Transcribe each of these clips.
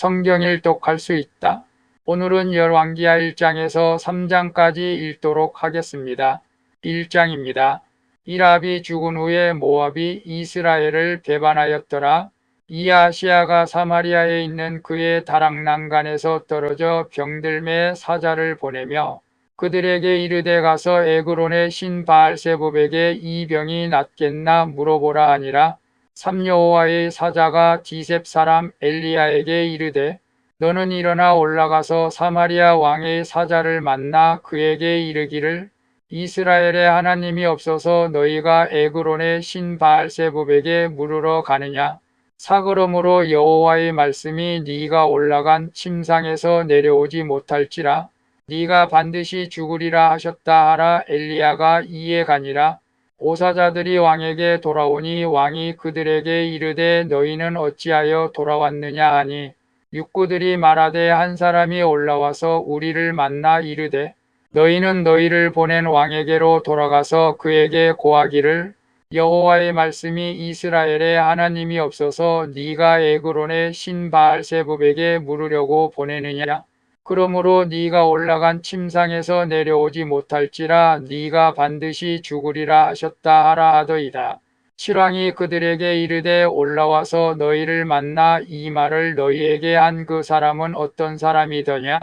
성경 일독할 수 있다. 오늘은 열왕기하 1장에서 3장까지 읽도록 하겠습니다. 1장입니다. 이랍이 죽은 후에 모압이 이스라엘을 배반하였더라. 이아시아가 사마리아에 있는 그의 다락난간에서 떨어져 병들매 사자를 보내며 그들에게 이르되 가서 에그론의 신 바알세봅에게 이 병이 낫겠나 물어보라 하니라. 삼여호와의 사자가 디셉 사람 엘리야에게 이르되 너는 일어나 올라가서 사마리아 왕의 사자를 만나 그에게 이르기를 이스라엘의 하나님이 없어서 너희가 에그론의 신 바알세봅에게 물으러 가느냐. 사그러므로 여호와의 말씀이 네가 올라간 침상에서 내려오지 못할지라 네가 반드시 죽으리라 하셨다 하라. 엘리야가 이에 가니라. 오사자들이 왕에게 돌아오니 왕이 그들에게 이르되 너희는 어찌하여 돌아왔느냐 하니 육구들이 말하되 한 사람이 올라와서 우리를 만나 이르되 너희는 너희를 보낸 왕에게로 돌아가서 그에게 고하기를 여호와의 말씀이 이스라엘의 하나님이 없어서 네가 에그론의 신 바알세봅에게 물으려고 보내느냐. 그러므로 네가 올라간 침상에서 내려오지 못할지라 네가 반드시 죽으리라 하셨다 하라 하더이다. 칠왕이 그들에게 이르되 올라와서 너희를 만나 이 말을 너희에게 한 그 사람은 어떤 사람이더냐.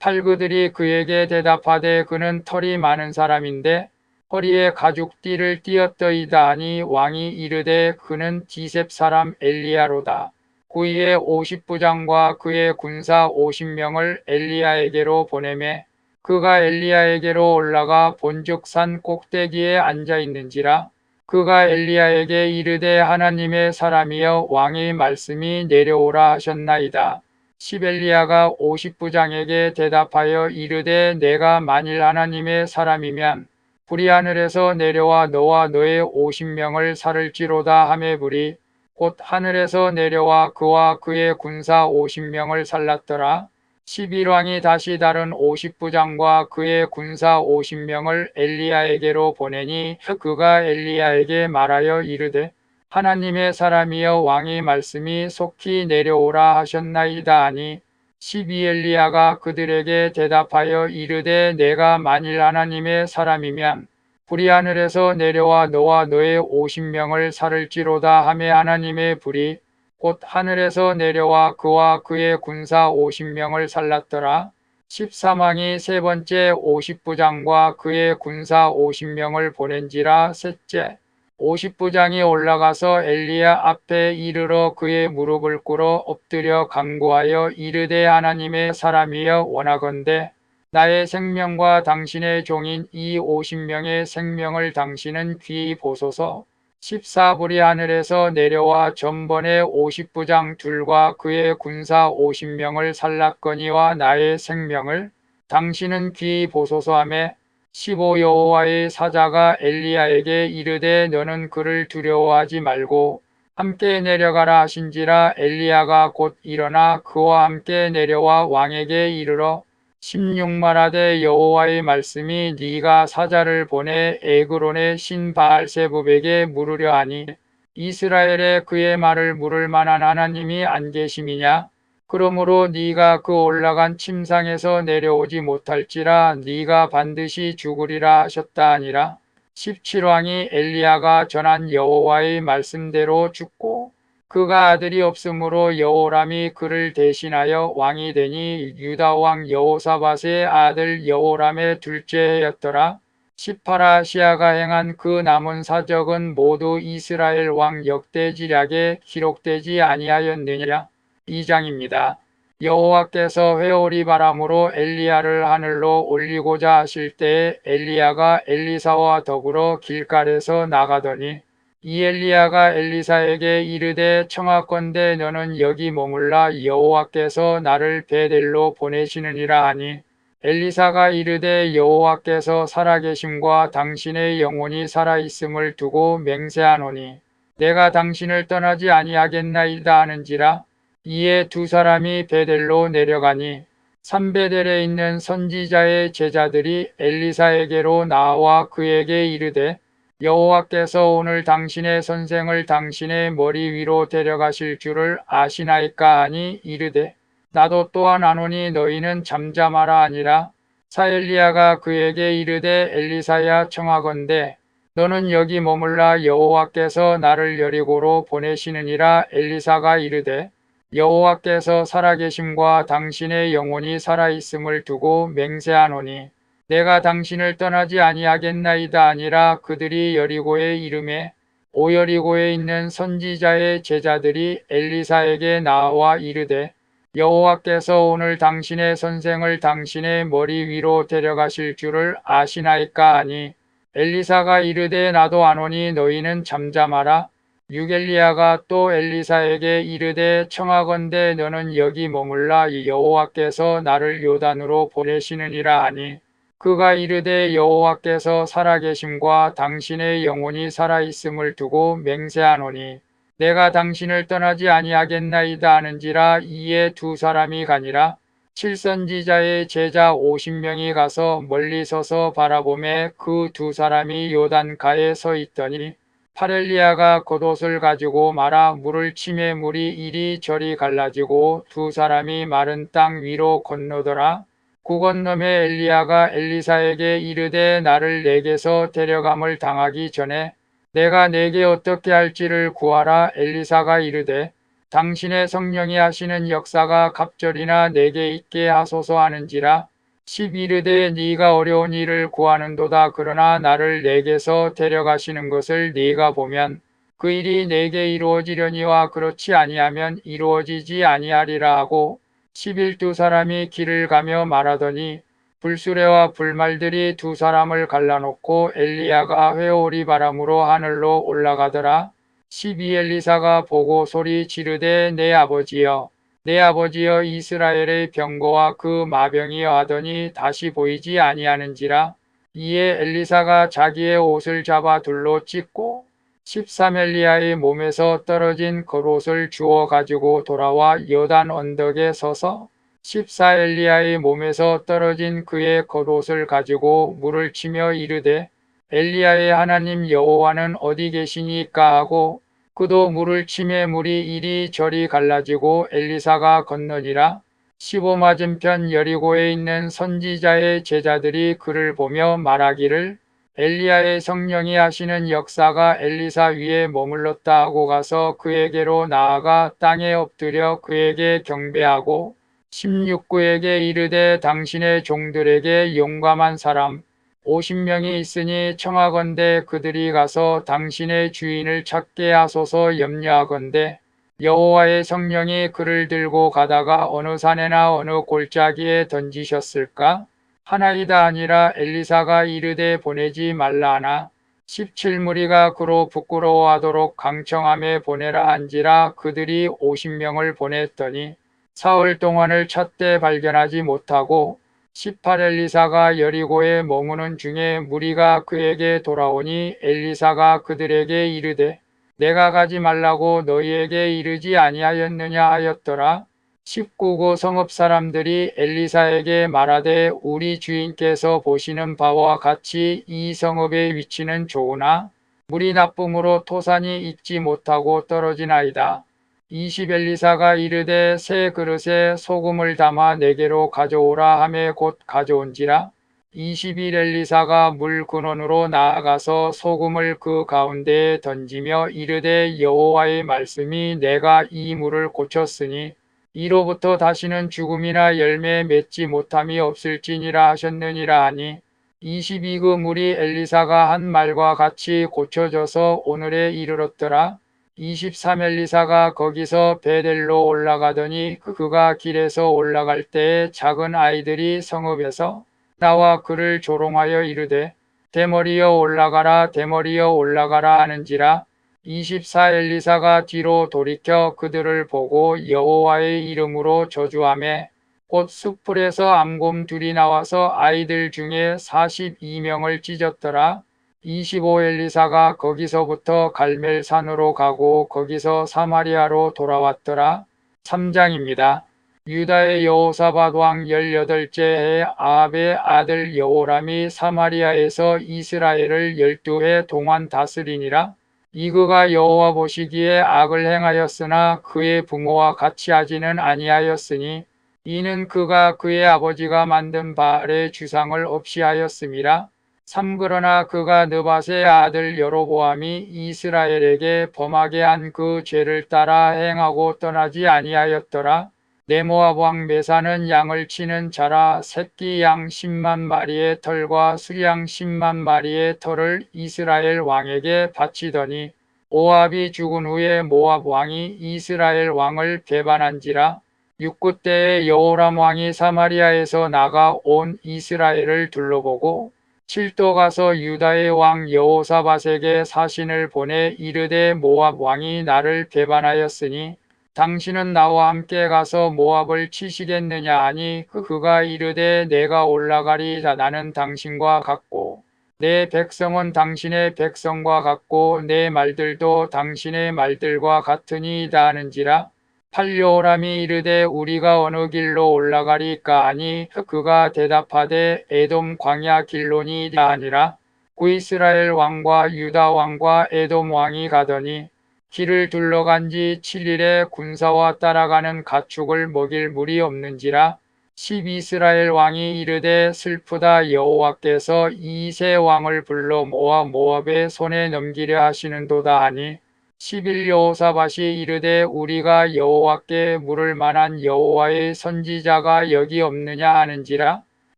팔그들이 그에게 대답하되 그는 털이 많은 사람인데 허리에 가죽띠를 띠었더이다 하니 왕이 이르되 그는 디셉 사람 엘리야로다. 구이의 50부장과 그의 군사 50명을 엘리야에게로 보내매 그가 엘리야에게로 올라가 본즉 산 꼭대기에 앉아 있는지라. 그가 엘리야에게 이르되 하나님의 사람이여 왕의 말씀이 내려오라 하셨나이다. 시벨리야가 50부장에게 대답하여 이르되 내가 만일 하나님의 사람이면 불이 하늘에서 내려와 너와 너의 50명을 살을지로다 하매 불이 곧 하늘에서 내려와 그와 그의 군사 50명을 살랐더라. 11왕이 다시 다른 50부장과 그의 군사 50명을 엘리야에게로 보내니 그가 엘리야에게 말하여 이르되 하나님의 사람이여 왕의 말씀이 속히 내려오라 하셨나이다 하니 12엘리야가 그들에게 대답하여 이르되 내가 만일 하나님의 사람이면 불이 하늘에서 내려와 너와 너의 50명을 살을지로다 하매 하나님의 불이 곧 하늘에서 내려와 그와 그의 군사 50명을 살랐더라. 13왕이 세 번째 50부장과 그의 군사 50명을 보낸지라. 셋째 50부장이 올라가서 엘리야 앞에 이르러 그의 무릎을 꿇어 엎드려 간구하여 이르되 하나님의 사람이여 원하건대 나의 생명과 당신의 종인 이 50명의 생명을 당신은 귀히 보소서. 14불이 하늘에서 내려와 전번에 50부장 둘과 그의 군사 50명을 살랐거니와 나의 생명을 당신은 귀히 보소서 하매 15 여호와의 사자가 엘리야에게 이르되 너는 그를 두려워하지 말고 함께 내려가라 하신지라. 엘리야가 곧 일어나 그와 함께 내려와 왕에게 이르러 16말하되 여호와의 말씀이 네가 사자를 보내 에그론의 신 바알세봅에게 물으려 하니 이스라엘에 그의 말을 물을 만한 하나님이 안 계심이냐. 그러므로 네가 그 올라간 침상에서 내려오지 못할지라 네가 반드시 죽으리라 하셨다 하니라. 17왕이 엘리야가 전한 여호와의 말씀대로 죽고 그가 아들이 없으므로 여호람이 그를 대신하여 왕이 되니 유다왕 여호사밧의 아들 여호람의 둘째 해였더라. 18아시아가 행한 그 남은 사적은 모두 이스라엘 왕 역대지략에 기록되지 아니하였느냐. 2장입니다. 여호와께서 회오리 바람으로 엘리야를 하늘로 올리고자 하실 때에 엘리야가 엘리사와 더불어 길갈에서 나가더니 이 엘리야가 엘리사에게 이르되 청하건대 너는 여기 머물라 여호와께서 나를 베델로 보내시느니라 하니 엘리사가 이르되 여호와께서 살아계심과 당신의 영혼이 살아있음을 두고 맹세하노니 내가 당신을 떠나지 아니하겠나이다 하는지라. 이에 두 사람이 베델로 내려가니 산베델에 있는 선지자의 제자들이 엘리사에게로 나와 그에게 이르되 여호와께서 오늘 당신의 선생을 당신의 머리 위로 데려가실 줄을 아시나이까 하니 이르되 나도 또한 아노니 너희는 잠잠하라 아니라. 사엘리야가 그에게 이르되 엘리사야 청하건대 너는 여기 머물라 여호와께서 나를 여리고로 보내시느니라. 엘리사가 이르되 여호와께서 살아계심과 당신의 영혼이 살아있음을 두고 맹세하노니 내가 당신을 떠나지 아니하겠나이다 아니라. 그들이 여리고에 이르매 오여리고에 있는 선지자의 제자들이 엘리사에게 나와 이르되 여호와께서 오늘 당신의 선생을 당신의 머리 위로 데려가실 줄을 아시나이까 하니. 엘리사가 이르되 나도 아노니 너희는 잠잠하라. 유엘리야가 또 엘리사에게 이르되 청하건대 너는 여기 머물라 여호와께서 나를 요단으로 보내시느니라 하니. 그가 이르되 여호와께서 살아계심과 당신의 영혼이 살아있음을 두고 맹세하노니 내가 당신을 떠나지 아니하겠나이다 하는지라. 이에 두 사람이 가니라. 칠선지자의 제자 50명이 가서 멀리 서서 바라보매 그 두 사람이 요단가에 서 있더니 파렐리야가 겉옷을 가지고 말아 물을 치매 물이 이리저리 갈라지고 두 사람이 마른 땅 위로 건너더라. 그 건너매 엘리야가 엘리사에게 이르되 나를 내게서 데려감을 당하기 전에 내가 내게 어떻게 할지를 구하라. 엘리사가 이르되 당신의 성령이 하시는 역사가 갑절이나 내게 있게 하소서 하는지라. 11이르되 네가 어려운 일을 구하는도다. 그러나 나를 내게서 데려가시는 것을 네가 보면 그 일이 내게 이루어지려니와 그렇지 아니하면 이루어지지 아니하리라 하고 11두 사람이 길을 가며 말하더니 불수레와 불말들이 두 사람을 갈라놓고 엘리야가 회오리 바람으로 하늘로 올라가더라. 12 엘리사가 보고 소리 지르되 내 아버지여 내 아버지여 이스라엘의 병거와 그 마병이여 하더니 다시 보이지 아니하는지라. 이에 엘리사가 자기의 옷을 잡아 둘로 찢고 13 엘리야의 몸에서 떨어진 겉옷을 주워 가지고 돌아와 요단 언덕에 서서 14 엘리야의 몸에서 떨어진 그의 겉옷을 가지고 물을 치며 이르되 엘리야의 하나님 여호와는 어디 계시니까 하고 그도 물을 치매 물이 이리저리 갈라지고 엘리사가 건너니라. 15 맞은편 여리고에 있는 선지자의 제자들이 그를 보며 말하기를 엘리야의 성령이 하시는 역사가 엘리사 위에 머물렀다 하고 가서 그에게로 나아가 땅에 엎드려 그에게 경배하고 16구에게 이르되 당신의 종들에게 용감한 사람 50명이 있으니 청하건대 그들이 가서 당신의 주인을 찾게 하소서. 염려하건대 여호와의 성령이 그를 들고 가다가 어느 산에나 어느 골짜기에 던지셨을까? 하나이다 아니라. 엘리사가 이르되 보내지 말라 하나 17무리가 그로 부끄러워하도록 강청함에 보내라 한지라. 그들이 50명을 보냈더니 사흘 동안을 찾되 발견하지 못하고 18 엘리사가 여리고에 머무는 중에 무리가 그에게 돌아오니 엘리사가 그들에게 이르되 내가 가지 말라고 너희에게 이르지 아니하였느냐 하였더라. 19구 성읍 사람들이 엘리사에게 말하되 우리 주인께서 보시는 바와 같이 이 성읍의 위치는 좋으나 물이 나쁨으로 토산이 익지 못하고 떨어지나이다. 20 엘리사가 이르되 새 그릇에 소금을 담아 내게로 가져오라 하매 곧 가져온지라. 21 엘리사가 물 근원으로 나아가서 소금을 그 가운데에 던지며 이르되 여호와의 말씀이 내가 이 물을 고쳤으니 이로부터 다시는 죽음이나 열매 맺지 못함이 없을지니라 하셨느니라 하니 22그 물이 엘리사가 한 말과 같이 고쳐져서 오늘에 이르렀더라. 23 엘리사가 거기서 베델로 올라가더니 그가 길에서 올라갈 때에 작은 아이들이 성읍에서 나와 그를 조롱하여 이르되 대머리여 올라가라 대머리여 올라가라 하는지라. 24 엘리사가 뒤로 돌이켜 그들을 보고 여호와의 이름으로 저주하매 곧 숲풀에서 암곰 둘이 나와서 아이들 중에 42명을 찢었더라. 25 엘리사가 거기서부터 갈멜산으로 가고 거기서 사마리아로 돌아왔더라. 3장입니다. 유다의 여호사밧 왕 18째 해에 아합의 아들 여호람이 사마리아에서 이스라엘을 12해 동안 다스리니라. 이그가 여호와 보시기에 악을 행하였으나 그의 부모와 같이 하지는 아니하였으니 이는 그가 그의 아버지가 만든 바알의 주상을 없이 하였음이라. 3. 그러나 그가 느밧의 아들 여로보암이 이스라엘에게 범하게 한 그 죄를 따라 행하고 떠나지 아니하였더라. 네모압 왕 메사는 양을 치는 자라. 새끼 양 10만 마리의 털과 수양 10만 마리의 털을 이스라엘 왕에게 바치더니 모압이 죽은 후에 모압 왕이 이스라엘 왕을 배반한지라. 6구 때에 여호람 왕이 사마리아에서 나가 온 이스라엘을 둘러보고 7도 가서 유다의 왕 여호사밧에게 사신을 보내 이르되 모압 왕이 나를 배반하였으니 당신은 나와 함께 가서 모압을 치시겠느냐 하니 그가 이르되 내가 올라가리이다. 나는 당신과 같고 내 백성은 당신의 백성과 같고 내 말들도 당신의 말들과 같으니이다 하는지라. 8. 여호람이 이르되 우리가 어느 길로 올라가리까 하니 그가 대답하되 에돔 광야 길로니이다 하니라. 구이스라엘 왕과 유다 왕과 에돔 왕이 가더니 길을 둘러간 지 7일에 군사와 따라가는 가축을 먹일 물이 없는지라. 10. 이스라엘 왕이 이르되 슬프다. 여호와께서 이 세 왕을 불러 모아 모압의 손에 넘기려 하시는도다 하니 11. 여호사밧이 이르되 우리가 여호와께 물을 만한 여호와의 선지자가 여기 없느냐 하는지라.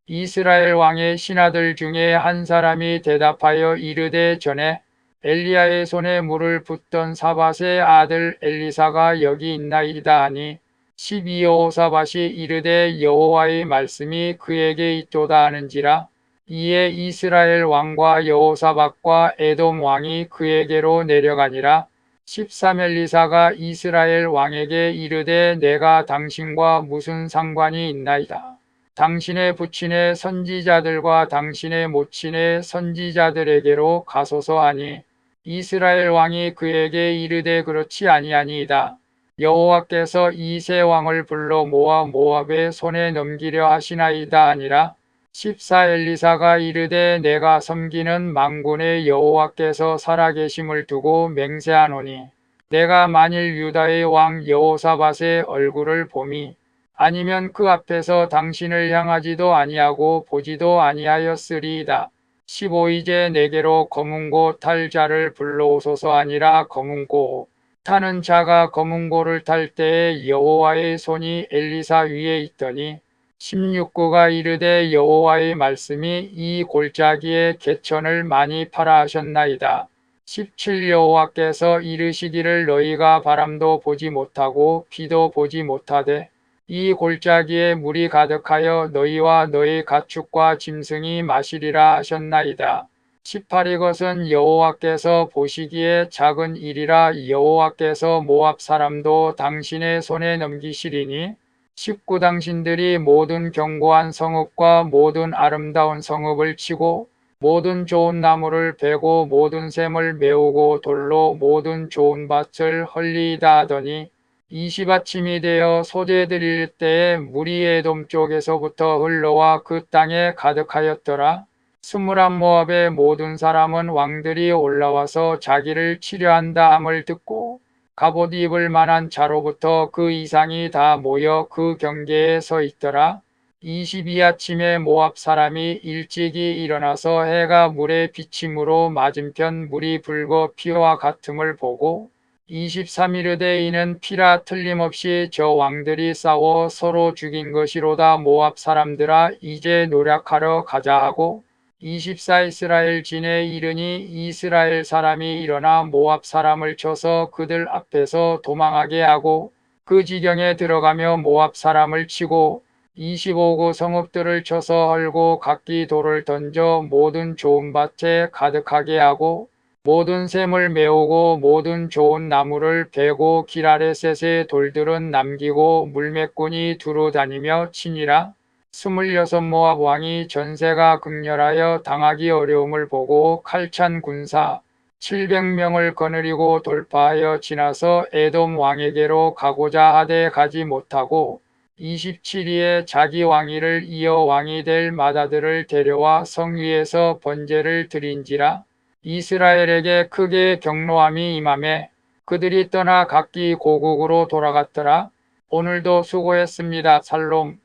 이스라엘 왕의 신하들 중에 한 사람이 대답하여 이르되 전에 엘리야의 손에 물을 붓던 사밧의 아들 엘리사가 여기 있나이다 하니 12. 여호사밧이 이르되 여호와의 말씀이 그에게 있도다 하는지라. 이에 이스라엘 왕과 여호사밧과 에돔 왕이 그에게로 내려가니라. 13. 엘리사가 이스라엘 왕에게 이르되 내가 당신과 무슨 상관이 있나이다. 당신의 부친의 선지자들과 당신의 모친의 선지자들에게로 가소서 하니 이스라엘 왕이 그에게 이르되 그렇지 아니하니이다. 여호와께서 이 세 왕을 불러 모아 모압의 손에 넘기려 하시나이다 하니라. 14. 엘리사가 이르되 내가 섬기는 만군의 여호와께서 살아계심을 두고 맹세하노니 내가 만일 유다의 왕 여호사밧의 얼굴을 봄이 아니면 그 앞에서 당신을 향하지도 아니하고 보지도 아니하였으리이다. 15. 이제 내게로 검은고 탈 자를 불러오소서 하니라. 검은고 타는 자가 검은고를 탈 때에 여호와의 손이 엘리사 위에 있더니 16구가 이르되 여호와의 말씀이 이 골짜기에 개천을 많이 팔아 하셨나이다. 17. 여호와께서 이르시기를 너희가 바람도 보지 못하고 비도 보지 못하되 이 골짜기에 물이 가득하여 너희와 너희 가축과 짐승이 마시리라 하셨나이다. 18. 이것은 여호와께서 보시기에 작은 일이라. 여호와께서 모압 사람도 당신의 손에 넘기시리니 19. 당신들이 모든 견고한 성읍과 모든 아름다운 성읍을 치고 모든 좋은 나무를 베고 모든 샘을 메우고 돌로 모든 좋은 밭을 헐리이다 하더니 20. 아침이 되어 소재 드릴 때에 물이 에돔 쪽에서부터 흘러와 그 땅에 가득하였더라. 21. 모압의 모든 사람은 왕들이 올라와서 자기를 치려한다 함을 듣고 갑옷 입을 만한 자로부터 그 이상이 다 모여 그 경계에 서 있더라. 22. 아침에 모압 사람이 일찍이 일어나서 해가 물에 비침으로 맞은편 물이 붉어 피와 같음을 보고 23. 이르되 이는 피라. 틀림없이 저 왕들이 싸워 서로 죽인 것이로다. 모압 사람들아 이제 노략하러 가자 하고 24. 이스라엘 진에 이르니 이스라엘 사람이 일어나 모압 사람을 쳐서 그들 앞에서 도망하게 하고 그 지경에 들어가며 모압 사람을 치고 25구 성읍들을 쳐서 헐고 각기 돌을 던져 모든 좋은 밭에 가득하게 하고 모든 샘을 메우고 모든 좋은 나무를 베고 길 아래셋의 돌들은 남기고 물매꾼이 두루 다니며 치니라. 26. 모압 왕이 전세가 극렬하여 당하기 어려움을 보고 칼찬 군사 700명을 거느리고 돌파하여 지나서 에돔 왕에게로 가고자 하되 가지 못하고 27일에 자기 왕위를 이어 왕이 될 맏아들을 데려와 성 위에서 번제를 드린지라. 이스라엘에게 크게 경노함이 임하매 그들이 떠나 각기 고국으로 돌아갔더라. 오늘도 수고했습니다. 살롬.